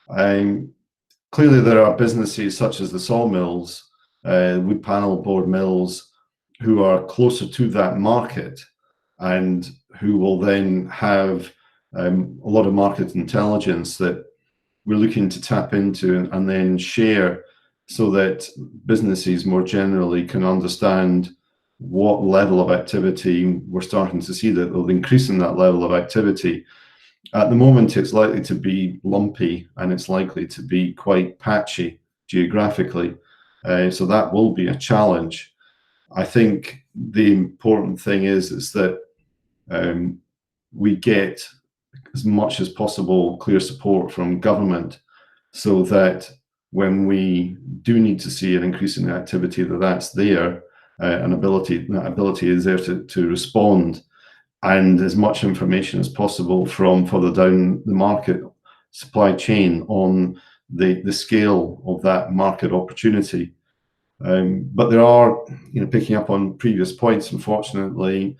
Clearly there are businesses such as the sawmills, wood panel board mills, who are closer to that market and who will then have a lot of market intelligence that we're looking to tap into and then share, so that businesses more generally can understand what level of activity we're starting to see, that will increase in that level of activity. At the moment, it's likely to be lumpy and it's likely to be quite patchy geographically. So that will be a challenge. I think the important thing is that we get as much as possible clear support from government, so that when we do need to see an increase in activity, that's there, that ability is there to respond, and as much information as possible from further down the market supply chain on the scale of that market opportunity. But there are, picking up on previous points, unfortunately,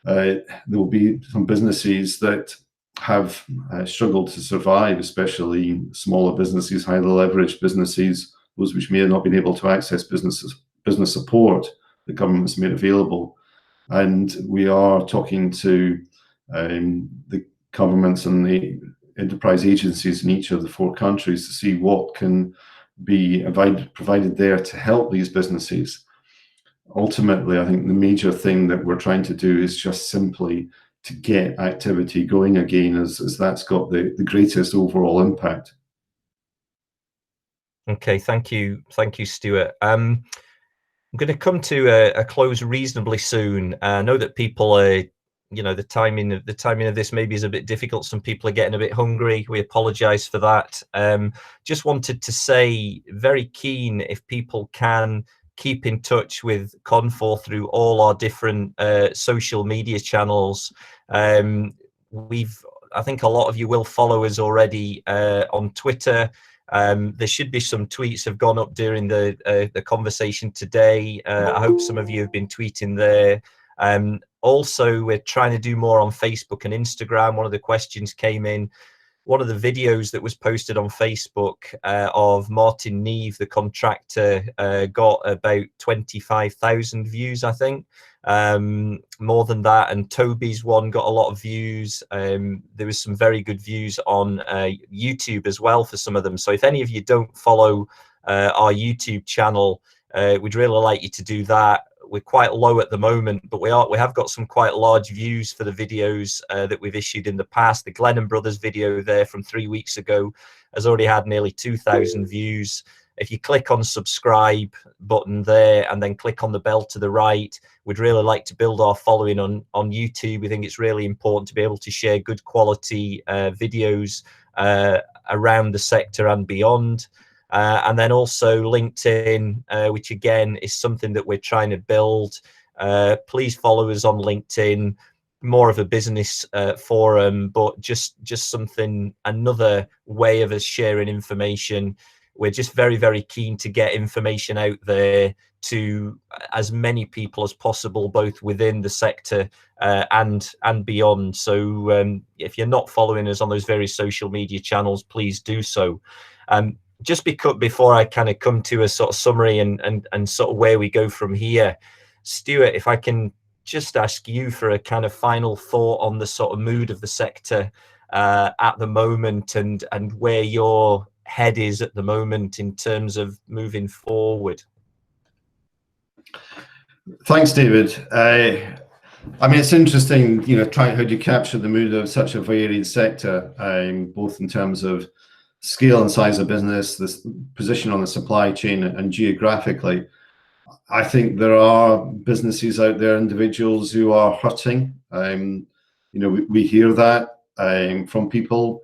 there will be some businesses that have struggled to survive, especially smaller businesses, highly leveraged businesses, those which may have not been able to access business support the government's made available. And we are talking to the governments and the enterprise agencies in each of the 4 countries to see what can be provided there to help these businesses. Ultimately, I think the major thing that we're trying to do is just simply to get activity going again, as that's got the greatest overall impact. Okay, thank you, Stuart. I'm going to come to a close reasonably soon. I know that people are, the timing of this maybe is a bit difficult. Some people are getting a bit hungry. We apologise for that. Just wanted to say, very keen if people can keep in touch with Confor through all our different social media channels. I think a lot of you will follow us already on Twitter. There should be some tweets have gone up during the conversation today. I hope some of you have been tweeting there. Also, we're trying to do more on Facebook and Instagram. One of the questions came in. One of the videos that was posted on Facebook of Martin Neve, the contractor, got about 25,000 views, I think. More than that. And Toby's one got a lot of views. There was some very good views on YouTube as well for some of them. So if any of you don't follow our YouTube channel, we'd really like you to do that. We're quite low at the moment, but we have got some quite large views for the videos that we've issued in the past. The Glennon Brothers video there from 3 weeks ago has already had nearly 2,000 views. If you click on subscribe button there and then click on the bell to the right, we'd really like to build our following on YouTube. We think it's really important to be able to share good quality videos around the sector and beyond. And then also LinkedIn, which again is something that we're trying to build. Please follow us on LinkedIn, more of a business forum, but just something, another way of us sharing information. We're just very, very keen to get information out there to as many people as possible, both within the sector and beyond. So if you're not following us on those various social media channels, please do so. Just before I kind of come to a sort of summary and sort of where we go from here, Stuart, if I can just ask you for a kind of final thought on the sort of mood of the sector at the moment and where your head is at the moment in terms of moving forward. Thanks, David. I mean, it's interesting, how do you capture the mood of such a varied sector, both in terms of scale and size of business, this position on the supply chain, and geographically. I think there are businesses out there, individuals who are hurting. We hear that from people,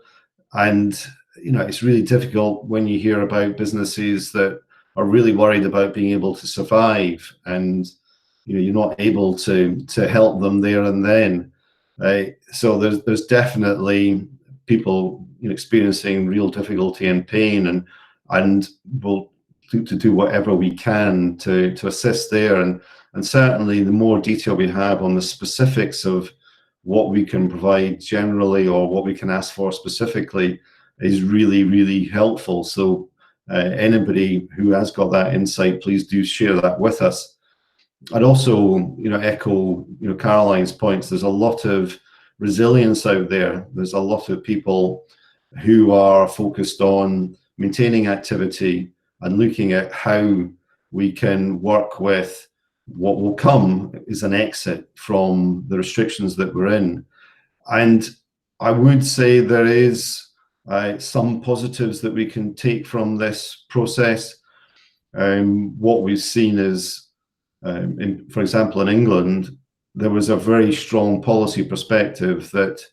and it's really difficult when you hear about businesses that are really worried about being able to survive, and you're not able to help them there and then. So there's definitely people experiencing real difficulty and pain, and we'll look to do whatever we can to assist there, and certainly the more detail we have on the specifics of what we can provide generally or what we can ask for specifically is really, really helpful. So anybody who has got that insight, please do share that with us. I'd also echo Caroline's points. There's a lot of resilience out there. There's a lot of people who are focused on maintaining activity and looking at how we can work with what will come is an exit from the restrictions that we're in. And I would say there is some positives that we can take from this process. What we've seen is, for example, in England, there was a very strong policy perspective that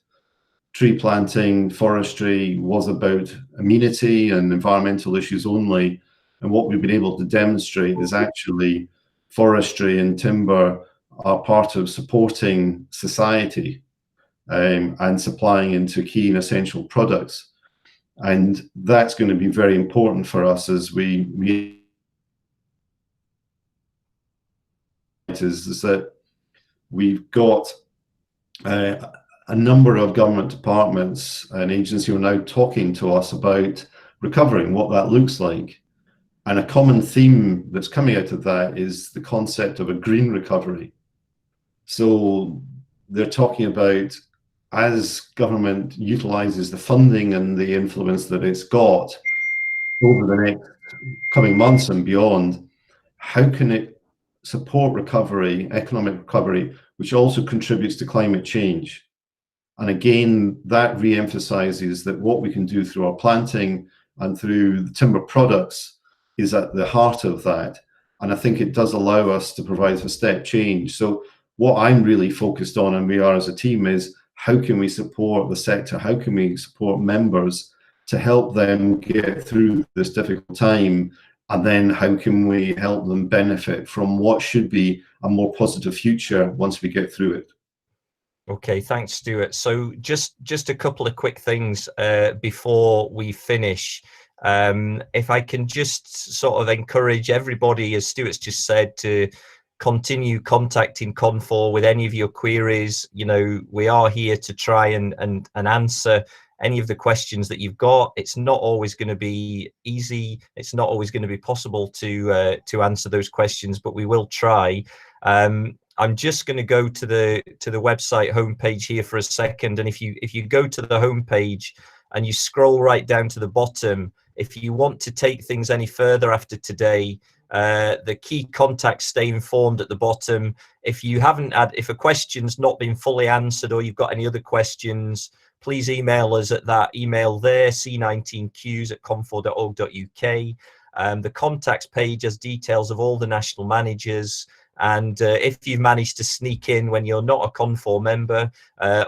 tree planting, forestry was about amenity and environmental issues only. And what we've been able to demonstrate is actually forestry and timber are part of supporting society and supplying into key and essential products. And that's going to be very important for us as we is that we've got a number of government departments and agencies who are now talking to us about recovering, what that looks like. And a common theme that's coming out of that is the concept of a green recovery. So they're talking about, as government utilizes the funding and the influence that it's got over the next coming months and beyond, how can it support recovery, economic recovery, which also contributes to climate change? And again, that re-emphasizes that what we can do through our planting and through the timber products is at the heart of that. And I think it does allow us to provide a step change. So what I'm really focused on, and we are as a team, is how can we support the sector? How can we support members to help them get through this difficult time? And then how can we help them benefit from what should be a more positive future once we get through it? Okay, thanks, Stuart. So just a couple of quick things before we finish. If I can just sort of encourage everybody, as Stuart's just said, to continue contacting Confor with any of your queries. You know, we are here to try and answer any of the questions that you've got. It's not always going to be easy. It's not always going to be possible to answer those questions, but we will try. I'm just going to go to the website homepage here for a second, and if you go to the homepage and you scroll right down to the bottom, if you want to take things any further after today, the key contacts stay informed at the bottom. If a question's not been fully answered or you've got any other questions, please email us at that email there, c19qs@confor.org.uk. The contacts page has details of all the national managers. And if you've managed to sneak in when you're not a Confor member,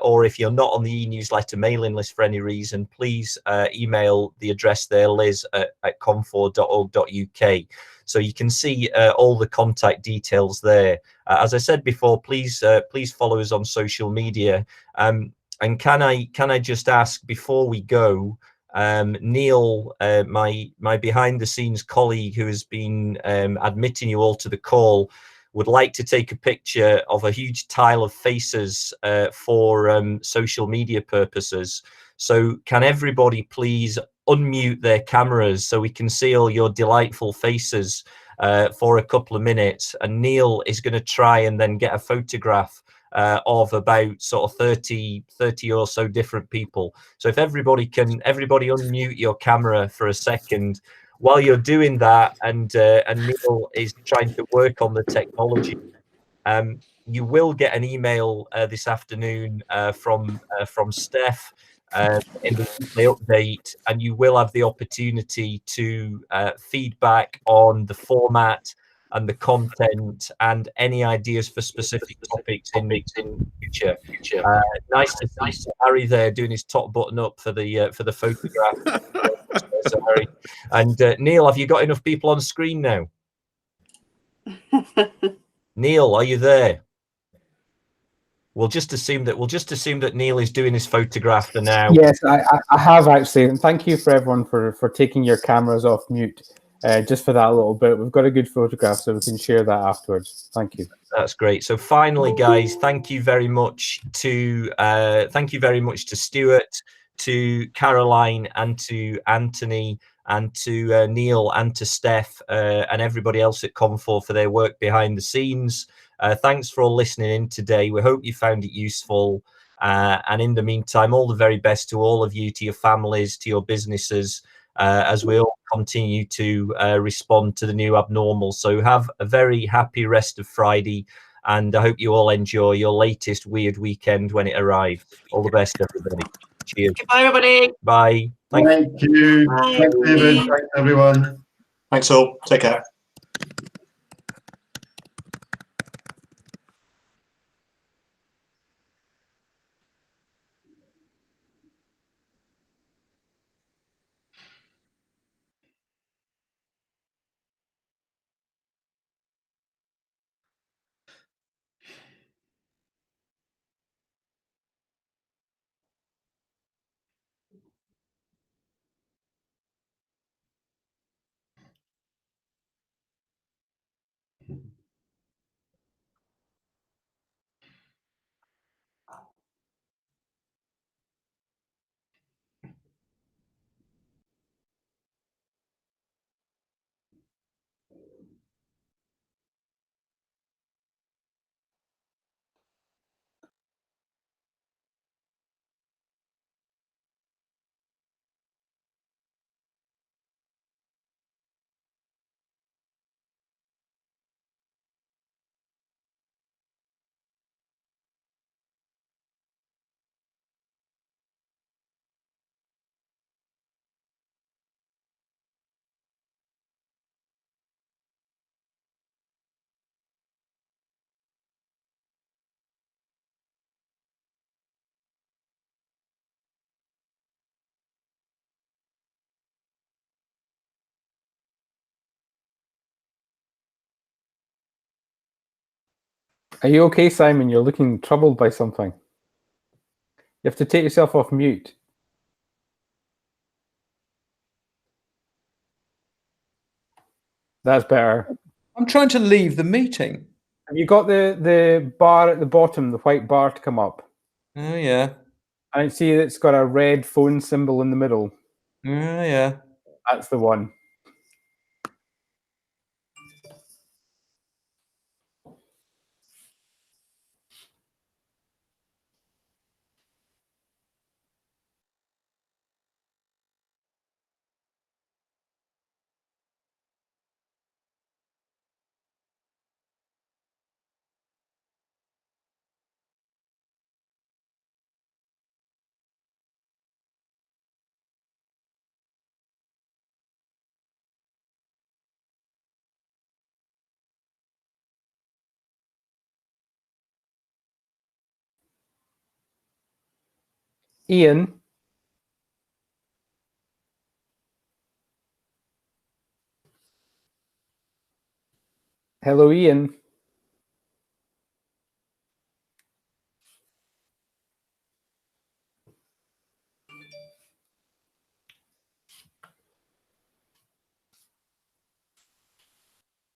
or if you're not on the e-newsletter mailing list for any reason, please email the address there, liz@confor.org.uk. So you can see all the contact details there. As I said before, please follow us on social media. And can I just ask before we go, Neil, my behind the scenes colleague who has been admitting you all to the call, would like to take a picture of a huge tile of faces for social media purposes. So can everybody please unmute their cameras so we can see all your delightful faces for a couple of minutes? And Neil is going to try and then get a photograph of about sort of 30 or so different people. So if everybody unmute your camera for a second. While you're doing that, and Neil is trying to work on the technology, you will get an email this afternoon from Steph in the weekly update, and you will have the opportunity to feedback on the format and the content and any ideas for specific topics in the future. Nice to see Harry there doing his top button up for the photograph. So, Harry. And Neil, have you got enough people on screen now? Neil, are you there? We'll just assume that Neil is doing his photograph for now. Yes, I have actually, and thank you for everyone for taking your cameras off mute. Just for that little bit, we've got a good photograph, so we can share that afterwards. Thank you. That's great. So finally, guys, thank you very much to Stuart, to Caroline, and to Anthony, and to Neil, and to Steph, and everybody else at Confor for their work behind the scenes. Thanks for all listening in today. We hope you found it useful. And in the meantime, all the very best to all of you, to your families, to your businesses, as we all continue to respond to the new abnormal. So have a very happy rest of Friday, and I hope you all enjoy your latest weird weekend when it arrives. All the best, everybody. Cheers. Bye, everybody. Bye. Thank you. Bye. Thanks, David. Thanks, everyone. Thanks all. Take care. Are you okay, Simon? You're looking troubled by something. You have to take yourself off mute. That's better. I'm trying to leave the meeting. Have you got the bar at the bottom, the white bar to come up? Oh, yeah. I see it's got a red phone symbol in the middle. Oh, yeah. That's the one. Ian. Hello, Ian.